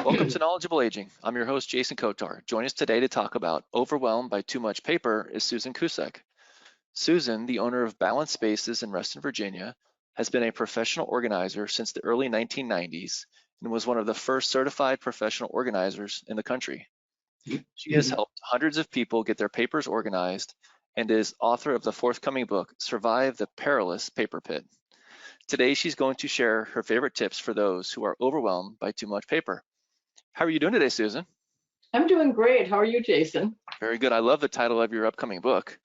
Welcome to Knowledgeable Aging. I'm your host, Jason Kotar. Join us today to talk about overwhelmed by too much paper is Susan Kousek. Susan, the owner of Balanced Spaces in Reston, Virginia, has been a professional organizer since the early 1990s and was one of the first certified professional organizers in the country. She has helped hundreds of people get their papers organized and is author of the forthcoming book, Survive the Perilous Paper Pit. Today, she's going to share her favorite tips for those who are overwhelmed by too much paper. How are you doing today, Susan? I'm doing great. How are you, Jason? Very good. I love the title of your upcoming book.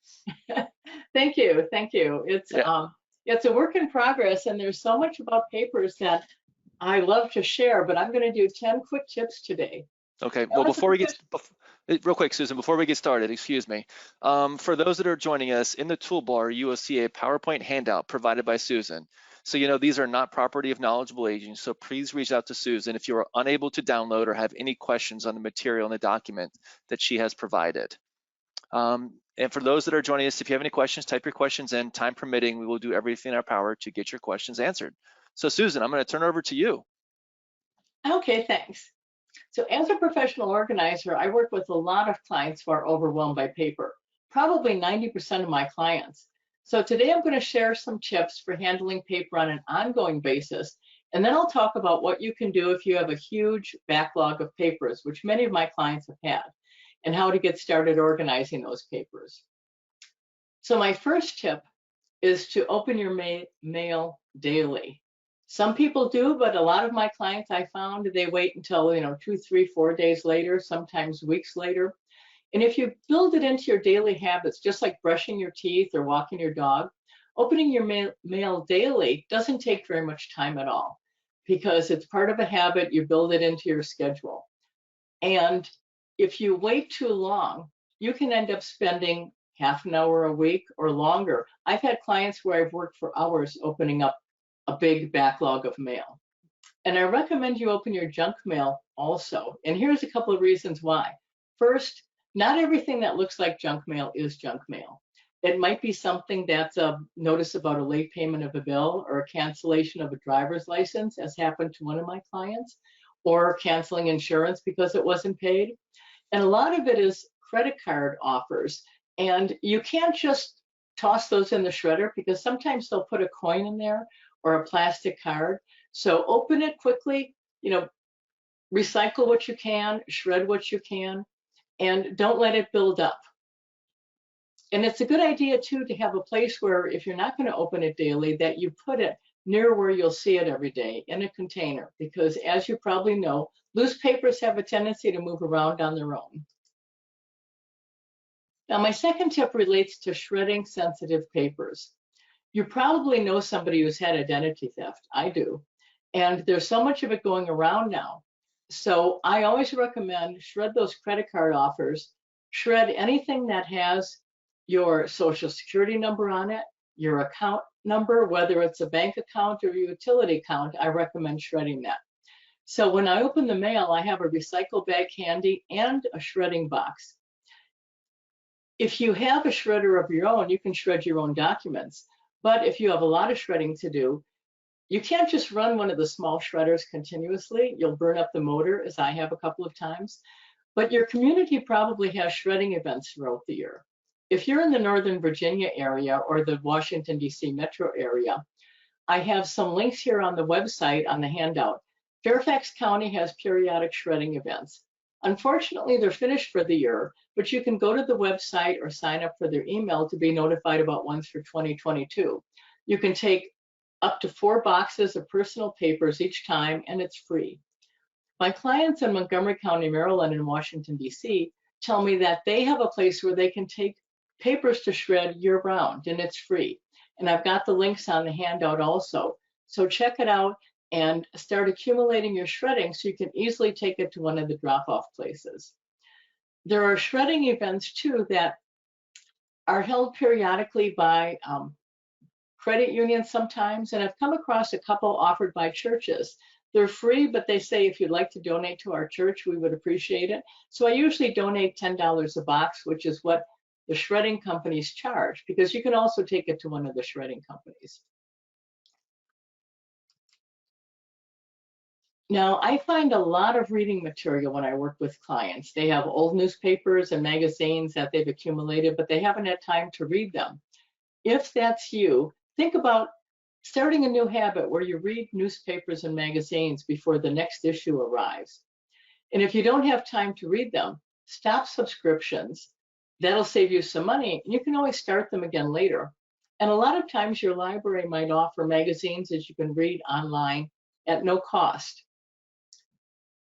Thank you. Thank you. Yeah. It's a work in progress, and there's so much about papers that I love to share, but I'm going to do 10 quick tips today. Okay. Well, real quick, Susan, before we get started, excuse me. For those that are joining us, in the toolbar, you will see a PowerPoint handout provided by Susan. So, these are not property of Knowledgeable Aging, so please reach out to Susan if you are unable to download or have any questions on the material in the document that she has provided. And for those that are joining us, if you have any questions, type your questions in. Time permitting, we will do everything in our power to get your questions answered. So, Susan, I'm going to turn it over to you. Okay, thanks. So as a professional organizer, I work with a lot of clients who are overwhelmed by paper, probably 90% of my clients. So today I'm going to share some tips for handling paper on an ongoing basis, and then I'll talk about what you can do if you have a huge backlog of papers, which many of my clients have had, and how to get started organizing those papers. So my first tip is to open your mail daily. Some people do, but a lot of my clients I found they wait until 2, 3, 4 days later, sometimes weeks later. And if you build it into your daily habits, just like brushing your teeth or walking your dog, opening your mail daily doesn't take very much time at all because it's part of a habit. You build it into your schedule. And if you wait too long, you can end up spending half an hour a week or longer. I've had clients where I've worked for hours opening up a big backlog of mail. And I recommend you open your junk mail also. And here's a couple of reasons why. First, not everything that looks like junk mail is junk mail. It might be something that's a notice about a late payment of a bill or a cancellation of a driver's license, as happened to one of my clients, or canceling insurance because it wasn't paid. And a lot of it is credit card offers. And you can't just toss those in the shredder because sometimes they'll put a coin in there or a plastic card. So open it quickly, recycle what you can, shred what you can, and don't let it build up. And it's a good idea too to have a place where if you're not going to open it daily, that you put it near where you'll see it every day in a container, because as you probably know, loose papers have a tendency to move around on their own. Now, my second tip relates to shredding sensitive papers. You probably know somebody who's had identity theft. I do. And there's so much of it going around now. So I always recommend shred those credit card offers, shred anything that has your social security number on it, your account number, whether it's a bank account or a utility account, I recommend shredding that. So when I open the mail, I have a recycle bag handy and a shredding box. If you have a shredder of your own, you can shred your own documents. But if you have a lot of shredding to do, you can't just run one of the small shredders continuously. You'll burn up the motor, as I have a couple of times. But your community probably has shredding events throughout the year. If you're in the Northern Virginia area or the Washington, D.C. metro area, I have some links here on the website on the handout. Fairfax County has periodic shredding events. Unfortunately, they're finished for the year, but you can go to the website or sign up for their email to be notified about ones for 2022. You can take up to 4 boxes of personal papers each time, and it's free. My clients in Montgomery County, Maryland, and Washington, D.C. tell me that they have a place where they can take papers to shred year-round, and it's free. And I've got the links on the handout also. So check it out and start accumulating your shredding so you can easily take it to one of the drop-off places. There are shredding events too that are held periodically by credit unions sometimes, and I've come across a couple offered by churches. They're free, but they say if you'd like to donate to our church, we would appreciate it. So I usually donate $10 a box, which is what the shredding companies charge, because you can also take it to one of the shredding companies. Now, I find a lot of reading material when I work with clients. They have old newspapers and magazines that they've accumulated, but they haven't had time to read them. If that's you, think about starting a new habit where you read newspapers and magazines before the next issue arrives. And if you don't have time to read them, stop subscriptions. That'll save you some money. You can always start them again later. And a lot of times your library might offer magazines that you can read online at no cost.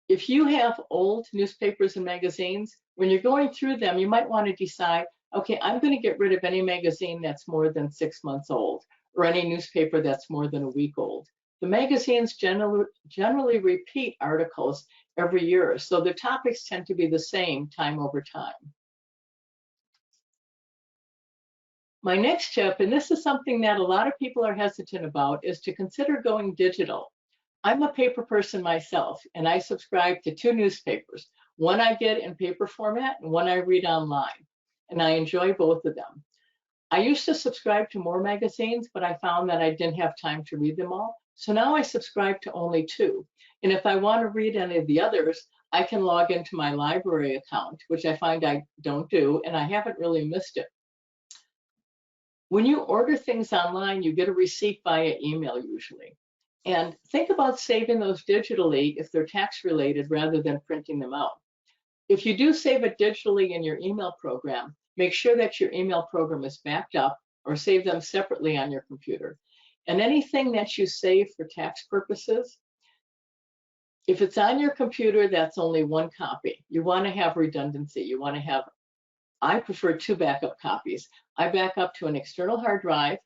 If you have old newspapers and magazines, when you're going through them, you might want to decide, okay, I'm going to get rid of any magazine that's more than 6 months old, or any newspaper that's more than a week old. The magazines generally repeat articles every year, so the topics tend to be the same time over time. My next tip, and this is something that a lot of people are hesitant about, is to consider going digital. I'm a paper person myself, and I subscribe to 2 newspapers. One I get in paper format and one I read online, and I enjoy both of them. I used to subscribe to more magazines, but I found that I didn't have time to read them all. So now I subscribe to only 2. And if I want to read any of the others, I can log into my library account, which I find I don't do, and I haven't really missed it. When you order things online, you get a receipt via email usually. And think about saving those digitally if they're tax related rather than printing them out. If you do save it digitally in your email program, make sure that your email program is backed up or save them separately on your computer. And anything that you save for tax purposes, if it's on your computer, that's only 1 copy. You want to have redundancy. You want to have, I prefer 2 backup copies. I back up to an external hard drive,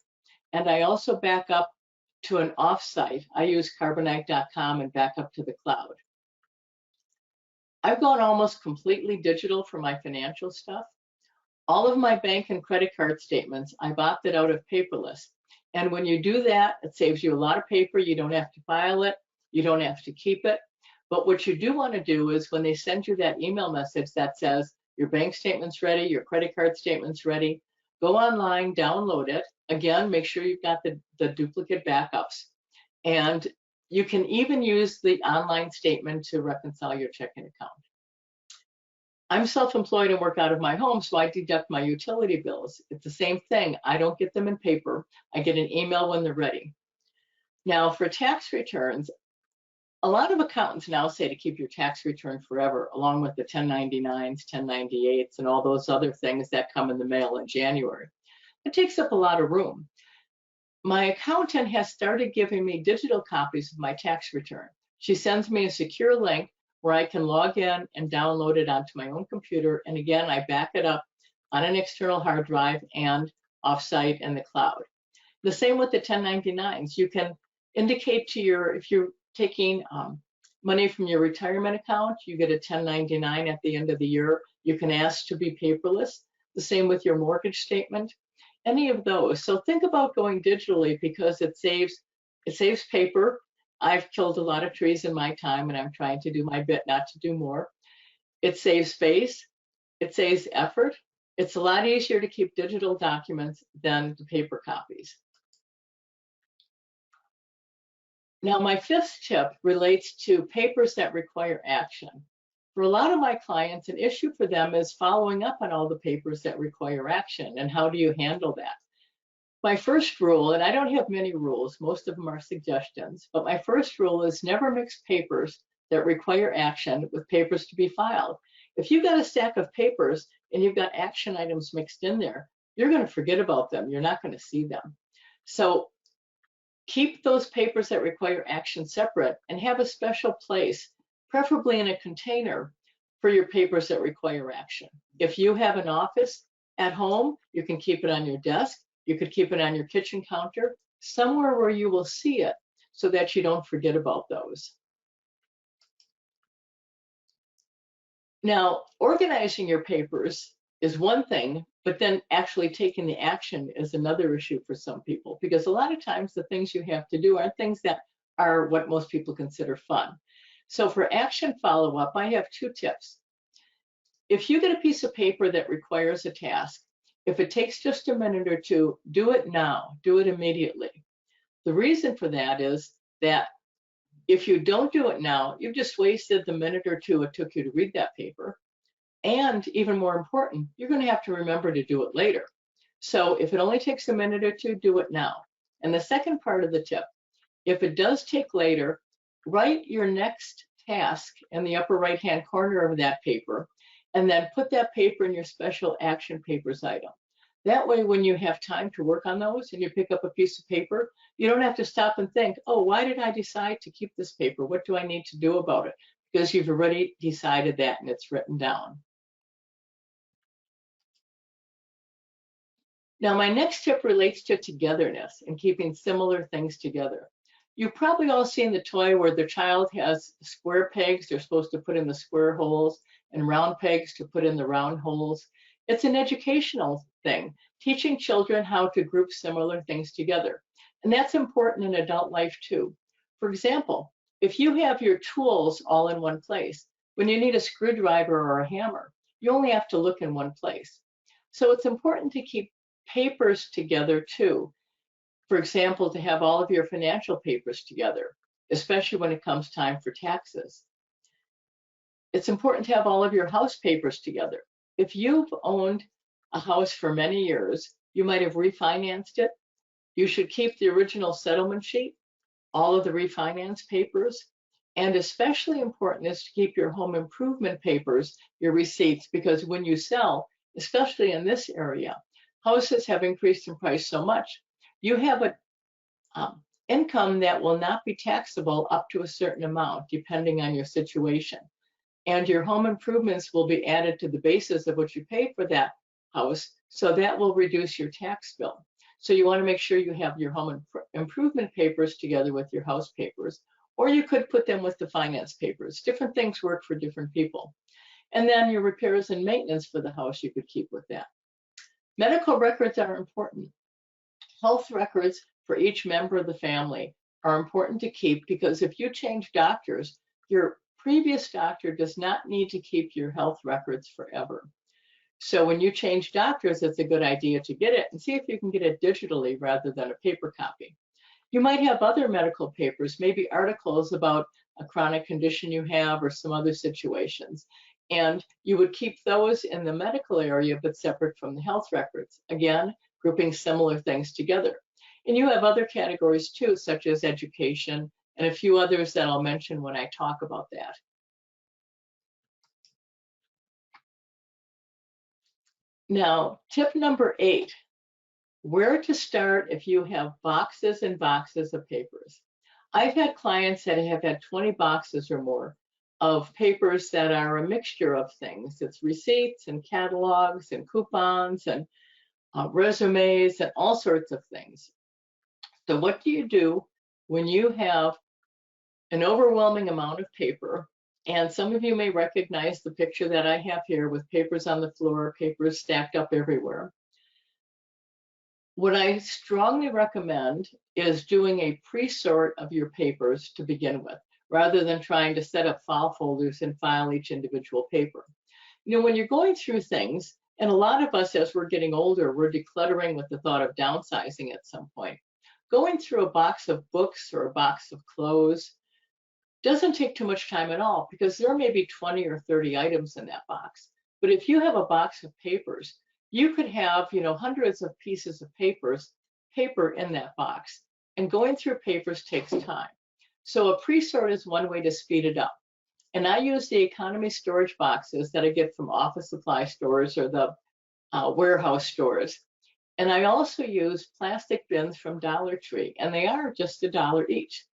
and I also back up to an offsite. I use carbonite.com and back up to the cloud. I've gone almost completely digital for my financial stuff. All of my bank and credit card statements, I've opted out of paperless. And when you do that, it saves you a lot of paper. You don't have to file it. You don't have to keep it. But what you do want to do is when they send you that email message that says your bank statement's ready, your credit card statement's ready, go online, download it. Again, make sure you've got the duplicate backups. And you can even use the online statement to reconcile your checking account. I'm self-employed and work out of my home, so I deduct my utility bills. It's the same thing. I don't get them in paper. I get an email when they're ready. Now, for tax returns, a lot of accountants now say to keep your tax return forever, along with the 1099s, 1098s, and all those other things that come in the mail in January. It takes up a lot of room. My accountant has started giving me digital copies of my tax return. She sends me a secure link where I can log in and download it onto my own computer. And again, I back it up on an external hard drive and offsite in the cloud. The same with the 1099s. You can indicate to your, if you're taking money from your retirement account, you get a 1099 at the end of the year. You can ask to be paperless. The same with your mortgage statement, any of those. So think about going digitally because it saves paper. I've killed a lot of trees in my time and I'm trying to do my bit not to do more. It saves space, it saves effort. It's a lot easier to keep digital documents than the paper copies. Now, my 5th tip relates to papers that require action. For a lot of my clients, an issue for them is following up on all the papers that require action, and how do you handle that? My first rule, and I don't have many rules, most of them are suggestions, but my first rule is never mix papers that require action with papers to be filed. If you've got a stack of papers and you've got action items mixed in there, you're going to forget about them. You're not going to see them. So keep those papers that require action separate and have a special place, preferably in a container, for your papers that require action. If you have an office at home, you can keep it on your desk. You could keep it on your kitchen counter, somewhere where you will see it so that you don't forget about those. Now, organizing your papers is one thing, but then actually taking the action is another issue for some people, because a lot of times the things you have to do are things that are what most people consider fun. So for action follow-up, I have 2 tips. If you get a piece of paper that requires a task, if it takes just a minute or 2, do it now, do it immediately. The reason for that is that If you don't do it now, you've just wasted the minute or two it took you to read that paper. And even more important, you're going to have to remember to do it later. So if it only takes a minute or two, do it now. And the second part of the tip, if it does take later, write your next task in the upper right-hand corner of that paper, and then put that paper in your special action papers item. That way, when you have time to work on those and you pick up a piece of paper, you don't have to stop and think, oh, why did I decide to keep this paper? What do I need to do about it? Because you've already decided that and it's written down. Now, my next tip relates to togetherness and keeping similar things together. You've probably all seen the toy where the child has square pegs they're supposed to put in the square holes and round pegs to put in the round holes. It's an educational thing, teaching children how to group similar things together. And that's important in adult life too. For example, if you have your tools all in one place, when you need a screwdriver or a hammer, you only have to look in one place. So it's important to keep papers together too. For example, to have all of your financial papers together, especially when it comes time for taxes. It's important to have all of your house papers together. If you've owned a house for many years, you might have refinanced it. You should keep the original settlement sheet, all of the refinance papers, and especially important is to keep your home improvement papers, your receipts, because when you sell, especially in this area, houses have increased in price so much. You have an income that will not be taxable up to a certain amount, depending on your situation. And your home improvements will be added to the basis of what you paid for that house, so that will reduce your tax bill. So you want to make sure you have your home improvement papers together with your house papers, or you could put them with the finance papers. Different things work for different people. And then your repairs and maintenance for the house you could keep with that. Medical records are important. Health records for each member of the family are important to keep, because if you change doctors, your previous doctor does not need to keep your health records forever. So when you change doctors, it's a good idea to get it and see if you can get it digitally rather than a paper copy. You might have other medical papers, maybe articles about a chronic condition you have or some other situations. And you would keep those in the medical area, but separate from the health records. Again, grouping similar things together. And you have other categories too, such as education and a few others that I'll mention when I talk about that. Now, tip number 8, where to start if you have boxes and boxes of papers. I've had clients that have had 20 boxes or more of papers that are a mixture of things. It's receipts and catalogs and coupons and resumes and all sorts of things. So what do you do when you have an overwhelming amount of paper? And some of you may recognize the picture that I have here with papers on the floor, papers stacked up everywhere. What I strongly recommend is doing a pre-sort of your papers to begin with, rather than trying to set up file folders and file each individual paper. You know, when you're going through things, and a lot of us as we're getting older, we're decluttering with the thought of downsizing at some point. Going through a box of books or a box of clothes doesn't take too much time at all, because there may be 20 or 30 items in that box. But if you have a box of papers, you could have, you know, hundreds of pieces of paper in that box. And going through papers takes time. So a pre-sort is one way to speed it up. And I use the economy storage boxes that I get from office supply stores or the warehouse stores. And I also use plastic bins from Dollar Tree, and they are just $1 each.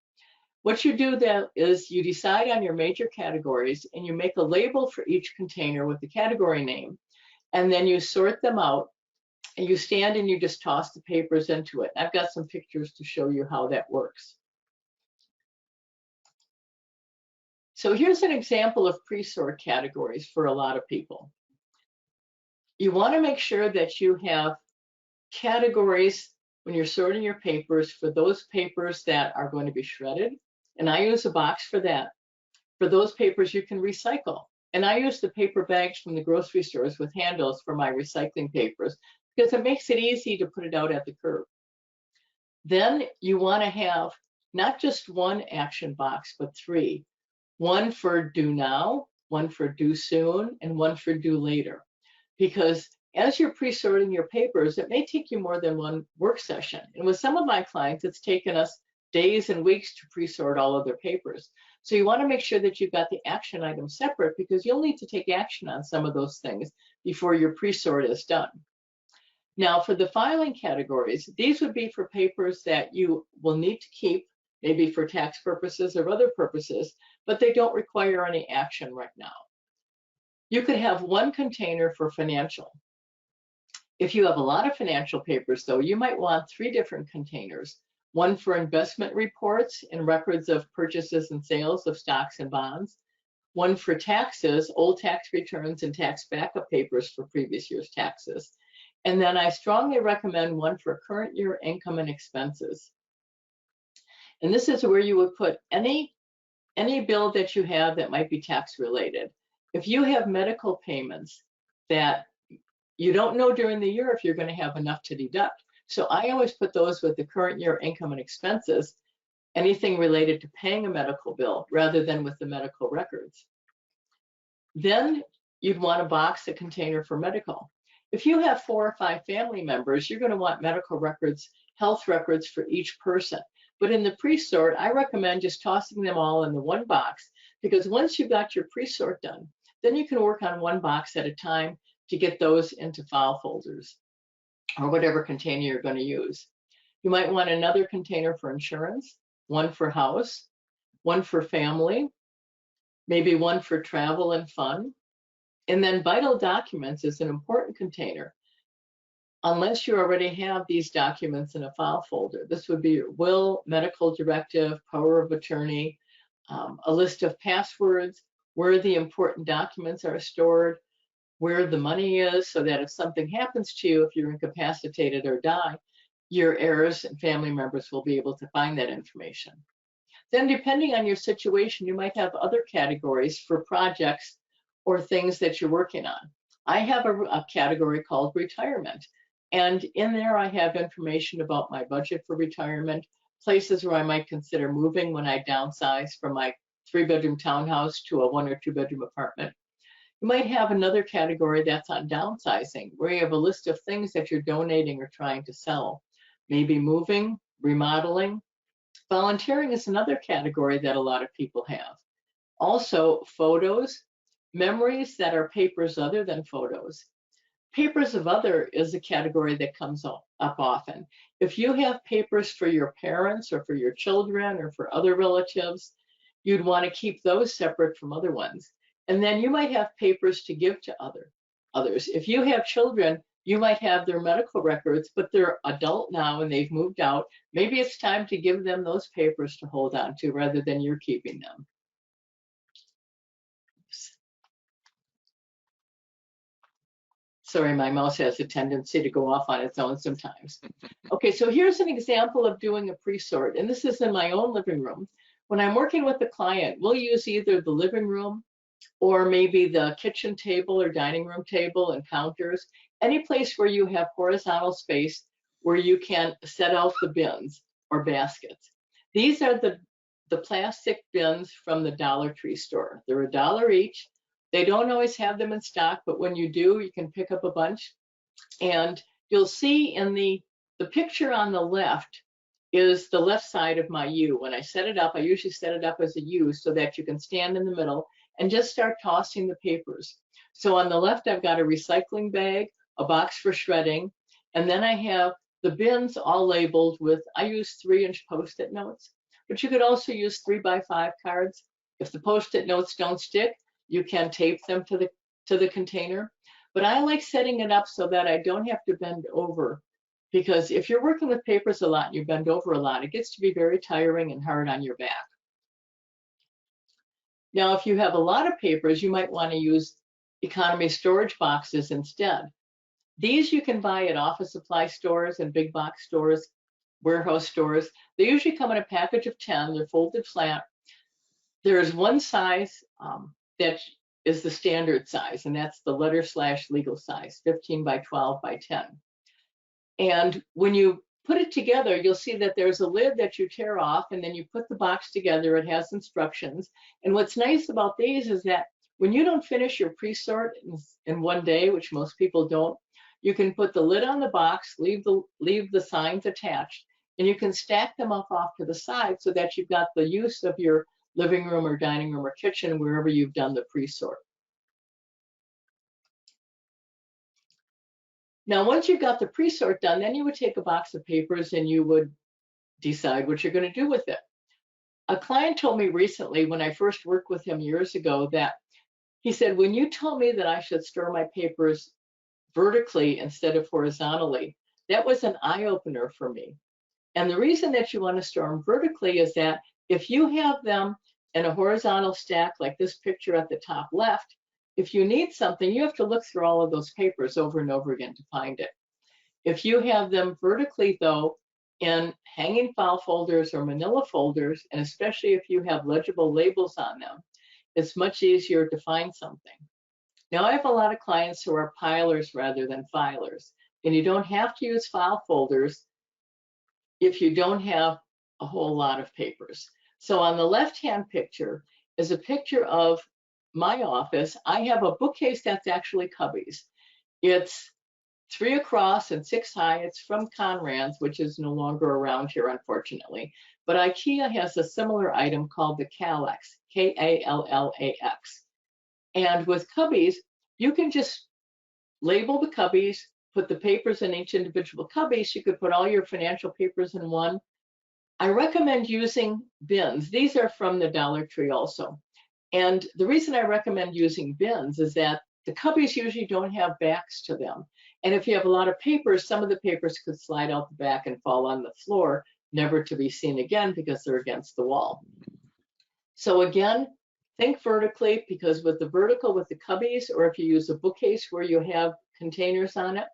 What you do then is you decide on your major categories and you make a label for each container with the category name, and then you sort them out, and you stand and you just toss the papers into it. I've got some pictures to show you how that works. So here's an example of pre-sort categories for a lot of people. You want to make sure that you have categories when you're sorting your papers for those papers that are going to be shredded. And I use a box for that. For those papers you can recycle. And I use the paper bags from the grocery stores with handles for my recycling papers, because it makes it easy to put it out at the curb. Then you want to have not just one action box, but 3. One for due now, one for due soon, and one for due later. Because as you're pre-sorting your papers, it may take you more than one work session. And with some of my clients, it's taken us days and weeks to pre-sort all of their papers. So you want to make sure that you've got the action items separate, because you'll need to take action on some of those things before your pre-sort is done. Now, for the filing categories, these would be for papers that you will need to keep, maybe for tax purposes or other purposes, but they don't require any action right now. You could have one container for financial. If you have a lot of financial papers, though, you might want 3 different containers. One for investment reports and records of purchases and sales of stocks and bonds. One for taxes, old tax returns and tax backup papers for previous year's taxes. And then I strongly recommend one for current year income and expenses. And this is where you would put any bill that you have that might be tax related. If you have medical payments that you don't know during the year if you're going to have enough to deduct. So I always put those with the current year income and expenses, anything related to paying a medical bill rather than with the medical records. Then you'd want a box, a container for medical. If you have 4 or 5 family members, you're going to want medical records, health records for each person. But in the pre-sort, I recommend just tossing them all in the one box, because once you've got your pre-sort done, then you can work on one box at a time to get those into file folders or whatever container you're going to use. You might want another container for insurance, one for house, one for family, maybe one for travel and fun. And then vital documents is an important container, unless you already have these documents in a file folder. This would be your will, medical directive, power of attorney, a list of passwords, where the important documents are stored, where the money is, so that if something happens to you, if you're incapacitated or die, your heirs and family members will be able to find that information. Then depending on your situation, you might have other categories for projects or things that you're working on. I have a category called retirement. And in there, I have information about my budget for retirement, places where I might consider moving when I downsize from my 3-bedroom townhouse to a 1 or 2-bedroom apartment. You might have another category that's on downsizing, where you have a list of things that you're donating or trying to sell. Maybe moving, remodeling. Volunteering is another category that a lot of people have. Also, photos, memories that are papers other than photos. Papers of other is a category that comes up often. If you have papers for your parents or for your children or for other relatives, you'd want to keep those separate from other ones. And then you might have papers to give to others. If you have children, you might have their medical records, but they're adult now and they've moved out. Maybe it's time to give them those papers to hold on to rather than you're keeping them. Sorry, my mouse has a tendency to go off on its own sometimes. Okay, so here's an example of doing a pre-sort, and this is in my own living room. When I'm working with a client, we'll use either the living room or maybe the kitchen table or dining room table and counters, any place where you have horizontal space where you can set out the bins or baskets. These are the plastic bins from the Dollar Tree store. They're $1 each. They don't always have them in stock, but when you do, you can pick up a bunch. And you'll see in the picture on the left is the left side of my U. When I set it up, I usually set it up as a U so that you can stand in the middle and just start tossing the papers. So on the left, I've got a recycling bag, a box for shredding, and then I have the bins all labeled with, I use 3-inch Post-it notes, but you could also use 3x5 cards. If the Post-it notes don't stick, you can tape them to the container. But I like setting it up so that I don't have to bend over, because if you're working with papers a lot and you bend over a lot, it gets to be very tiring and hard on your back. Now, if you have a lot of papers, you might want to use economy storage boxes instead. These you can buy at office supply stores and big box stores, warehouse stores. They usually come in a package of 10. They're folded flat. There is one size that is the standard size, and that's the letter/legal size, 15 by 12 by 10. And when you put it together, you'll see that there's a lid that you tear off, and then you put the box together. It has instructions. And what's nice about these is that when you don't finish your pre-sort in one day, which most people don't, you can put the lid on the box, leave the signs attached, and you can stack them up off to the side so that you've got the use of your living room or dining room or kitchen wherever you've done the pre-sort. Now, once you've got the pre-sort done, then you would take a box of papers and you would decide what you're going to do with it. A client told me recently, when I first worked with him years ago, that he said, when you told me that I should store my papers vertically instead of horizontally, that was an eye-opener for me. And the reason that you want to store them vertically is that if you have them in a horizontal stack like this picture at the top left, if you need something, you have to look through all of those papers over and over again to find it. If you have them vertically, though, in hanging file folders or manila folders, and especially if you have legible labels on them, it's much easier to find something. Now, I have a lot of clients who are pilers rather than filers, and you don't have to use file folders if you don't have a whole lot of papers. So on the left-hand picture is a picture of my office. I have a bookcase that's actually cubbies. It's 3 across and 6 high. It's from Conrad's, which is no longer around here, unfortunately. But IKEA has a similar item called the Kallax, K-A-L-L-A-X. And with cubbies, you can just label the cubbies, put the papers in each individual cubbies. You could put all your financial papers in one. I recommend using bins. These are from the Dollar Tree also. And the reason I recommend using bins is that the cubbies usually don't have backs to them. And if you have a lot of papers, some of the papers could slide out the back and fall on the floor, never to be seen again because they're against the wall. So again, think vertically, because with the vertical with the cubbies, or if you use a bookcase where you have containers on it,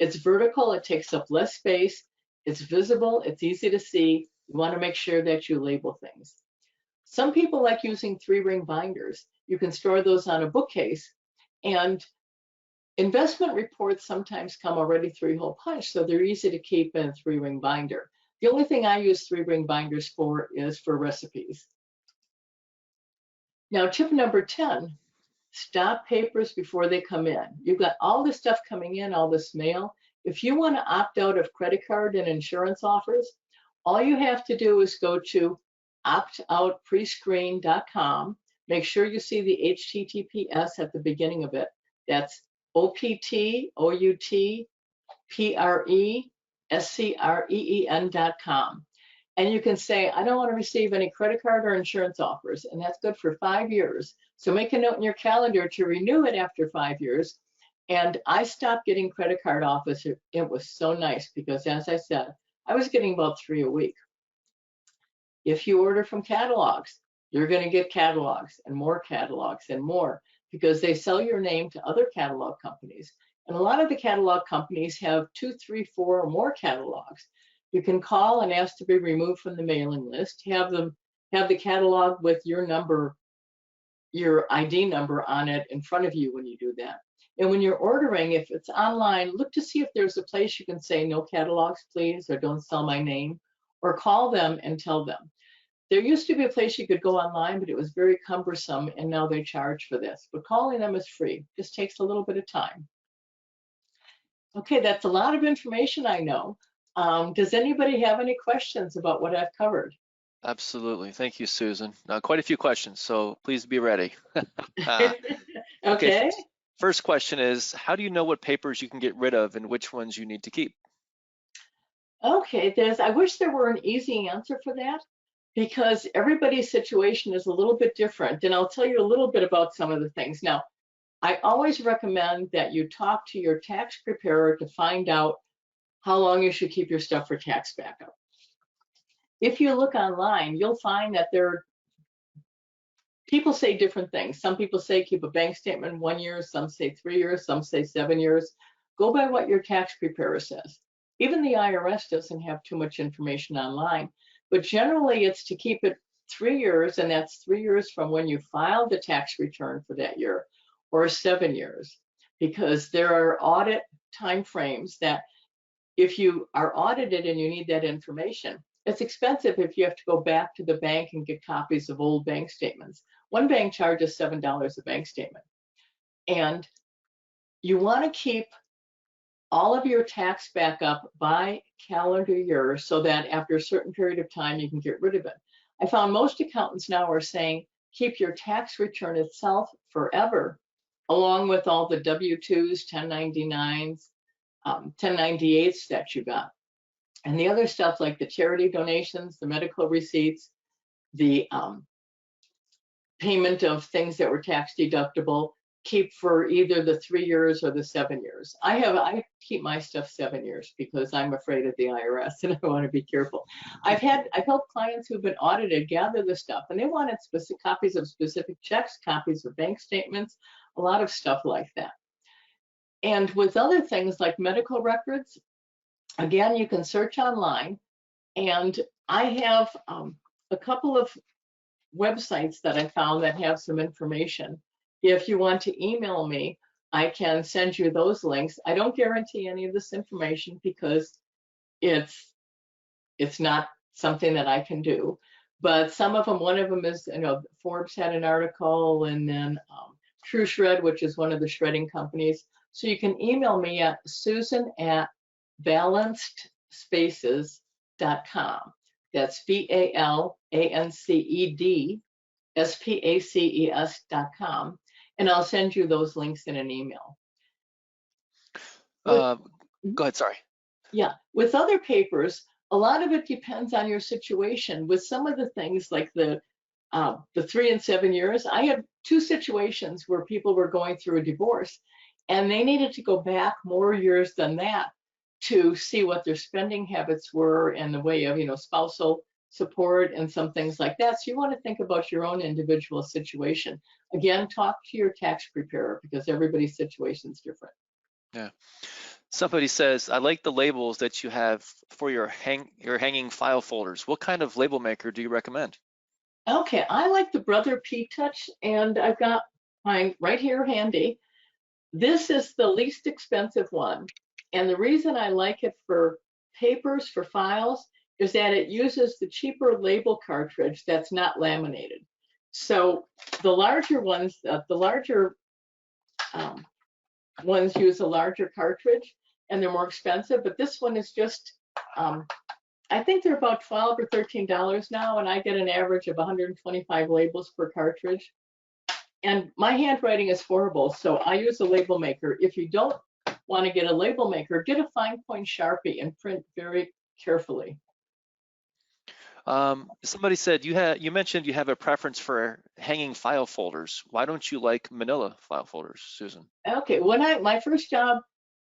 it's vertical, it takes up less space, it's visible, it's easy to see. You want to make sure that you label things. Some people like using 3-ring binders. You can store those on a bookcase, and investment reports sometimes come already 3-hole punch, so they're easy to keep in a 3-ring binder. The only thing I use 3-ring binders for is for recipes. Now, tip number 10, stop papers before they come in. You've got all this stuff coming in, all this mail. If you want to opt out of credit card and insurance offers, all you have to do is go to optoutprescreen.com. Make sure you see the HTTPS at the beginning of it. That's optoutprescreen.com. And you can say, I don't want to receive any credit card or insurance offers, and that's good for 5 years. So make a note in your calendar to renew it after 5 years. And I stopped getting credit card offers. It was so nice because, as I said, I was getting about 3 a week. If you order from catalogs, you're going to get catalogs and more because they sell your name to other catalog companies. And a lot of the catalog companies have 2, 3, 4 or more catalogs. You can call and ask to be removed from the mailing list, have the catalog with your number, your ID number on it in front of you when you do that. And when you're ordering, if it's online, look to see if there's a place you can say no catalogs, please, or don't sell my name, or call them and tell them. There used to be a place you could go online, but it was very cumbersome, and now they charge for this. But calling them is free. Just takes a little bit of time. Okay, that's a lot of information, I know. Does anybody have any questions about what I've covered? Absolutely. Thank you, Susan. Quite a few questions, so please be ready. Okay. First question is, how do you know what papers you can get rid of and which ones you need to keep? Okay, I wish there were an easy answer for that, because everybody's situation is a little bit different. And I'll tell you a little bit about some of the things. Now, I always recommend that you talk to your tax preparer to find out how long you should keep your stuff for tax backup. If you look online, you'll find that people say different things. Some people say keep a bank statement 1 year, some say 3 years, some say 7 years. Go by what your tax preparer says. Even the IRS doesn't have too much information online, but generally it's to keep it 3 years, and that's 3 years from when you filed the tax return for that year, or 7 years, because there are audit timeframes that if you are audited and you need that information, it's expensive if you have to go back to the bank and get copies of old bank statements. One bank charges $7 a bank statement. And you want to keep all of your tax backup by calendar year so that after a certain period of time, you can get rid of it. I found most accountants now are saying, keep your tax return itself forever, along with all the W-2s, 1099s, 1098s that you got. And the other stuff like the charity donations, the medical receipts, the payment of things that were tax deductible, keep for either the 3 years or the 7 years. I keep my stuff 7 years because I'm afraid of the IRS and I want to be careful. I've helped clients who've been audited gather the stuff, and they wanted specific copies of specific checks, copies of bank statements, a lot of stuff like that. And with other things like medical records, again, you can search online, and I have a couple of websites that I found that have some information. If you want to email me, I can send you those links. I don't guarantee any of this information because it's not something that I can do. But some of them, one of them is, Forbes had an article, and then True Shred, which is one of the shredding companies. So you can email me at susan@balancedSpaces.com. That's BALANCEDSPACES.com. And I'll send you those links in an email. Go ahead, sorry. Yeah, with other papers, a lot of it depends on your situation. With some of the things like the 3 and 7 years, I had 2 situations where people were going through a divorce, and they needed to go back more years than that to see what their spending habits were in the way of, spousal support and some things like that. So you want to think about your own individual situation. Again, talk to your tax preparer because everybody's situation is different. Yeah. Somebody says, I like the labels that you have for your hanging file folders. What kind of label maker do you recommend? Okay, I like the Brother P Touch, and I've got mine right here handy. This is the least expensive one. And the reason I like it for papers, for files, is that it uses the cheaper label cartridge that's not laminated. So the larger ones, ones use a larger cartridge, and they're more expensive. But this one is just, I think they're about $12 or $13 now, and I get an average of 125 labels per cartridge. And my handwriting is horrible, so I use a label maker. If you don't want to get a label maker, get a fine point Sharpie and print very carefully. Somebody said you mentioned you have a preference for hanging file folders. Why don't you like manila file folders, Susan? Okay, my first job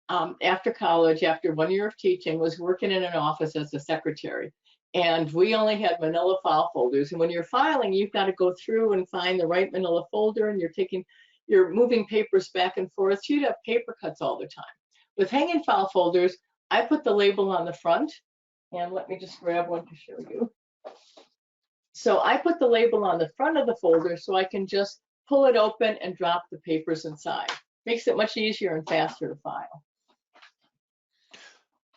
after college, after 1 year of teaching, was working in an office as a secretary. And we only had manila file folders. And when you're filing, you've got to go through and find the right manila folder, and you're moving papers back and forth. So you'd have paper cuts all the time. With hanging file folders, I put the label on the front, and let me just grab one to show you. So I put the label on the front of the folder so I can just pull it open and drop the papers inside. Makes it much easier and faster to file.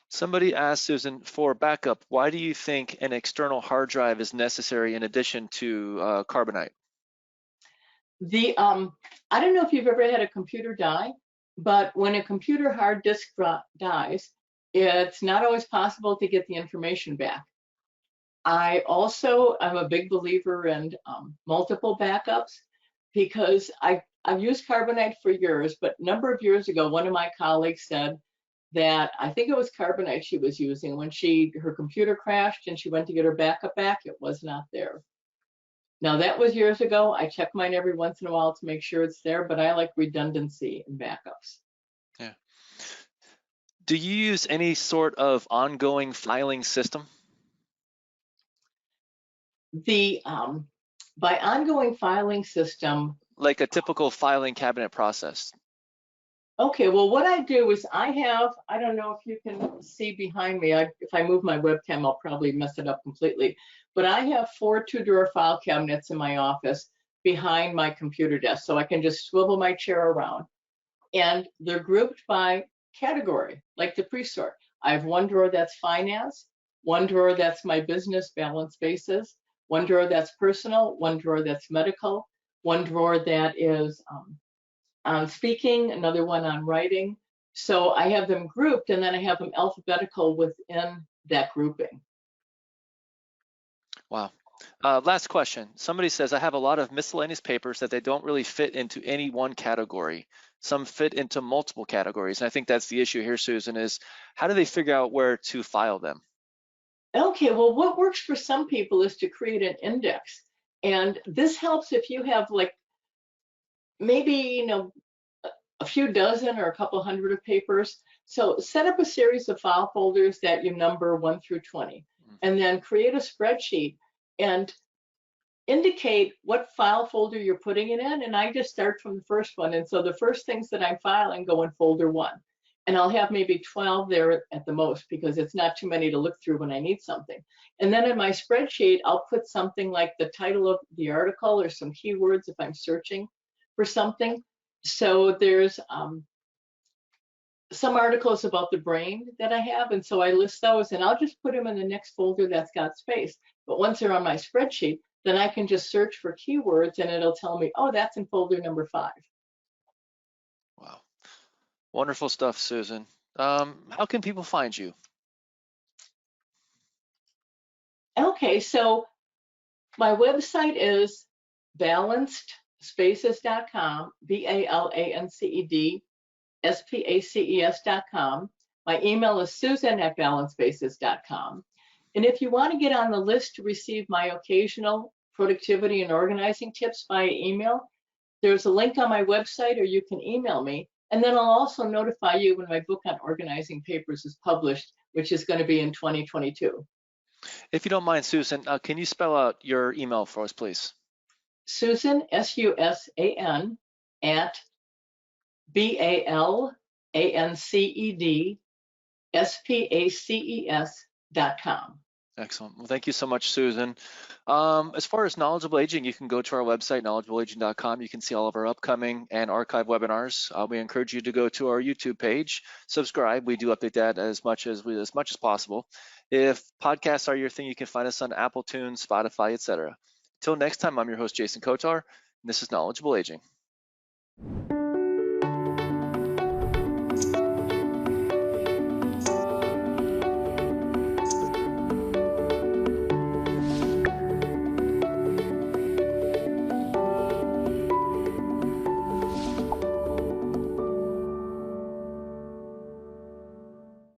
Somebody asked Susan, for backup, why do you think an external hard drive is necessary in addition to Carbonite? I don't know if you've ever had a computer die, but when a computer hard disk dies, it's not always possible to get the information back. I also am a big believer in multiple backups because I've used Carbonite for years, but a number of years ago, one of my colleagues said that I think it was Carbonite she was using when her computer crashed and she went to get her backup back, it was not there. Now that was years ago. I check mine every once in a while to make sure it's there, but I like redundancy in backups. Yeah. Do you use any sort of ongoing filing system? By ongoing filing system, like a typical filing cabinet process. Okay, well, what I do is I don't know if you can see behind me. If I move my webcam, I'll probably mess it up completely. But I have 4 2-drawer file cabinets in my office behind my computer desk. So I can just swivel my chair around. And they're grouped by category, like the pre-sort. I have one drawer that's finance, one drawer that's my business balance spaces, one drawer that's personal, one drawer that's medical, one drawer that is on speaking, another one on writing. So I have them grouped, and then I have them alphabetical within that grouping. Wow. Last question. Somebody says, I have a lot of miscellaneous papers that they don't really fit into any one category. Some fit into multiple categories. And I think that's the issue here, Susan, is how do they figure out where to file them? Okay, well, what works for some people is to create an index. And this helps if you have like maybe, a few dozen or a couple hundred of papers. So set up a series of file folders that you number 1 through 20, and then create a spreadsheet and indicate what file folder you're putting it in. And I just start from the first one. And so the first things that I'm filing go in folder 1. And I'll have maybe 12 there at the most, because it's not too many to look through when I need something. And then in my spreadsheet, I'll put something like the title of the article or some keywords if I'm searching for something. So there's some articles about the brain that I have, and so I list those, and I'll just put them in the next folder that's got space. But once they're on my spreadsheet, then I can just search for keywords, and it'll tell me, oh, that's in folder number 5. Wow. Wonderful stuff, Susan. How can people find you? Okay, so my website is balancedSpaces.com, BALANCED SPACES.com. My email is susan@balancespaces.com. And if you want to get on the list to receive my occasional productivity and organizing tips via email, there's a link on my website, or you can email me. And then I'll also notify you when my book on organizing papers is published, which is going to be in 2022. If you don't mind, Susan, can you spell out your email for us, please? Susan, SUSAN, at BALANCEDSPACES.com. Excellent. Well, thank you so much, Susan. As far as Knowledgeable Aging, you can go to our website, knowledgeableaging.com. You can see all of our upcoming and archive webinars. We encourage you to go to our YouTube page, subscribe. We do update that as much as possible. If podcasts are your thing, you can find us on Apple, Tunes, Spotify, etc. Till next time, I'm your host, Jason Kotar, and this is Knowledgeable Aging.